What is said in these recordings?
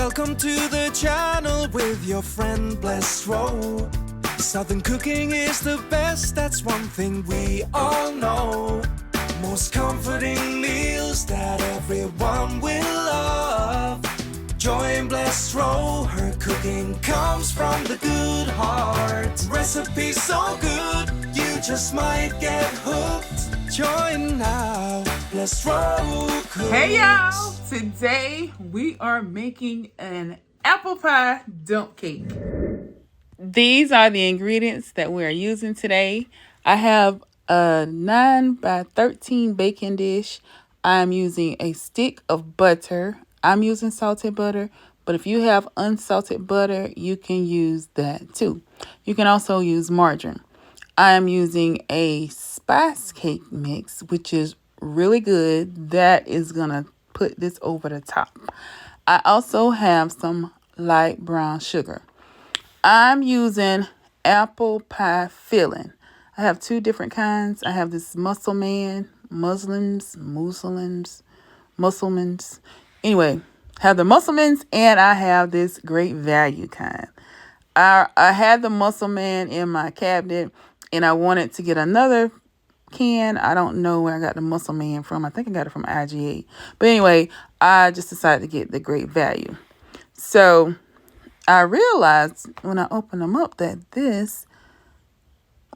Welcome to the channel with your friend Blessed Row. Southern cooking is the best, that's one thing we all know. Most comforting meals that everyone will love. Join Blessed Row, her cooking comes from the good heart. Recipes so good, you just might get hooked. Join now, Blessed Row Cooks. Hey y'all, today we are making an apple pie dump cake. These are the ingredients that we are using today. I have a 9 by 13 baking dish. I'm using a stick of butter. I'm using salted butter, but if you have unsalted butter, you can use that too. You can also use margarine. I'm using a spice cake mix, which is really good. That is going to put this over the top. I also have some light brown sugar. I'm using apple pie filling. I have two different kinds. I have this Musselmans. Anyway, have the Musselmans and I have this Great Value kind. I had the Musselman in my cabinet and I wanted to get another can. I don't know where I got the Musselman from. I think I got it from IGA. But anyway, I just decided to get the Great Value. So I realized when I opened them up that this,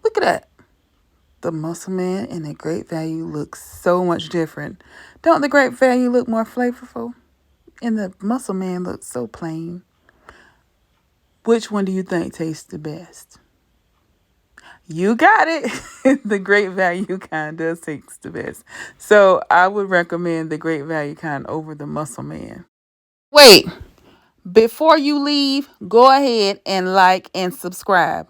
look at that. The Musselman and the Great Value look so much different. Don't the Great Value look more flavorful? And the Musselman looks so plain. Which one do you think tastes the best? You got it. The Great Value kind does taste the best. So I would recommend the Great Value kind over the Musselman. Wait, before you leave, go ahead and like and subscribe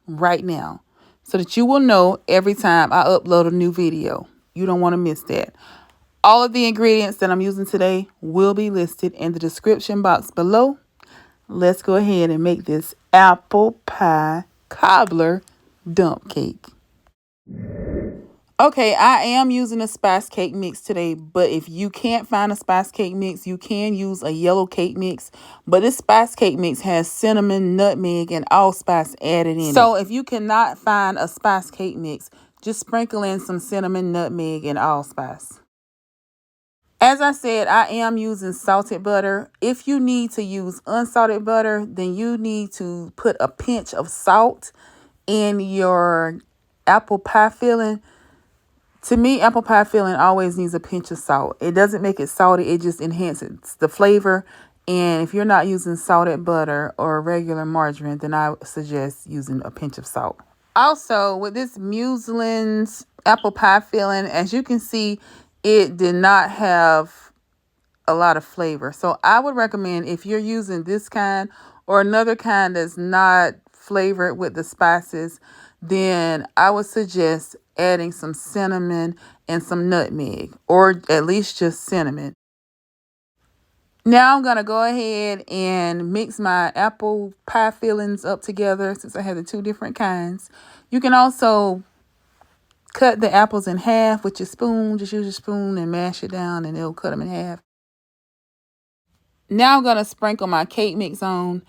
right now so that you will know every time I upload a new video. You don't want to miss that. All of the ingredients that I'm using today will be listed in the description box below. Let's go ahead and make this apple pie cobbler dump cake. Okay, I am using a spice cake mix today, but if you can't find a spice cake mix, you can use a yellow cake mix. But this spice cake mix has cinnamon, nutmeg, and allspice added in it. So if you cannot find a spice cake mix, just sprinkle in some cinnamon, nutmeg, and allspice. As I said, I am using salted butter. If you need to use unsalted butter, then you need to put a pinch of salt in your apple pie filling. To me, apple pie filling always needs a pinch of salt. It doesn't make it salty. It just enhances the flavor. And if you're not using salted butter or regular margarine, then I suggest using a pinch of salt. Also, with this Muslin's apple pie filling, as you can see, it did not have a lot of flavor. So I would recommend if you're using this kind or another kind that's not flavored with the spices, then I would suggest adding some cinnamon and some nutmeg, or at least just cinnamon. Now I'm going to go ahead and mix my apple pie fillings up together since I have the two different kinds. You can also cut the apples in half with your spoon. Just use your spoon and mash it down and it'll cut them in half. Now I'm going to sprinkle my cake mix on.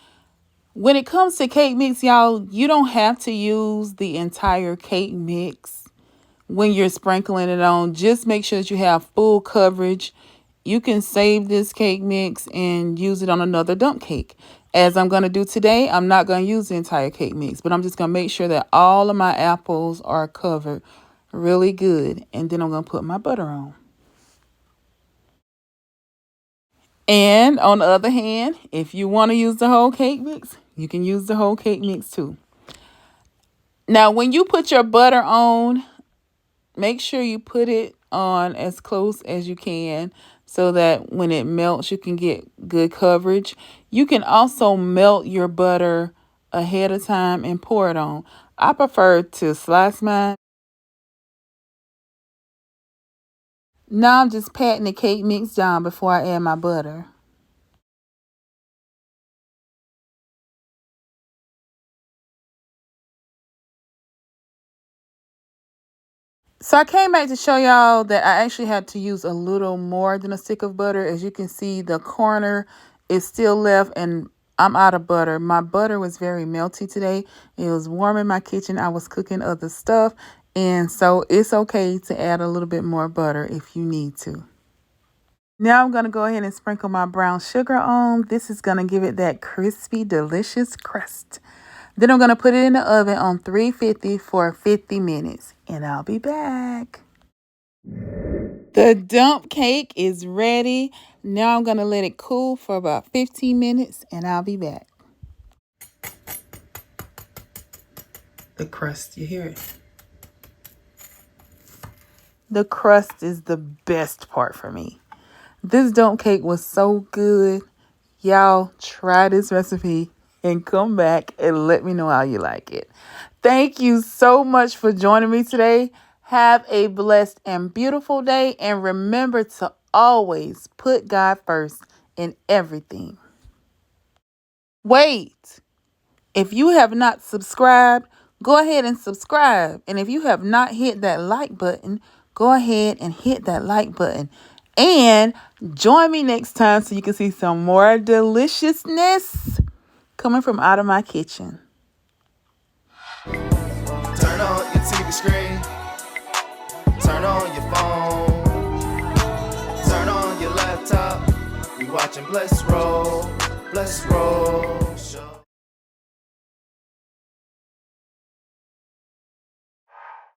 When it comes to cake mix, y'all, you don't have to use the entire cake mix when you're sprinkling it on. Just make sure that you have full coverage. You can save this cake mix and use it on another dump cake. As I'm going to do today, I'm not going to use the entire cake mix, but I'm just going to make sure that all of my apples are covered really good. And then I'm going to put my butter on. And on the other hand, if you want to use the whole cake mix, you can use the whole cake mix too. Now, when you put your butter on, make sure you put it on as close as you can so that when it melts, you can get good coverage. You can also melt your butter ahead of time and pour it on. I prefer to slice mine. Now I'm just patting the cake mix down before I add my butter. So I came back to show y'all that I actually had to use a little more than a stick of butter. As you can see, the corner is still left, and I'm out of butter. My butter was very melty today. It was warm in my kitchen. I was cooking other stuff, and so it's okay to add a little bit more butter if you need to. Now I'm going to go ahead and sprinkle my brown sugar on. This is going to give it that crispy, delicious crust. Then I'm going to put it in the oven on 350 for 50 minutes, and I'll be back. The dump cake is ready. Now I'm going to let it cool for about 15 minutes, and I'll be back. The crust, you hear it? The crust is the best part for me. This dump cake was so good. Y'all try this recipe and come back and let me know how you like it. Thank you so much for joining me today. Have a blessed and beautiful day. And remember to always put God first in everything. Wait, if you have not subscribed, go ahead and subscribe. And if you have not hit that like button, go ahead and hit that like button. And join me next time so you can see some more deliciousness coming from out of my kitchen. Turn on your TV screen. Turn on your phone. Turn on your laptop. We watching Bless Roll. Bless Roll.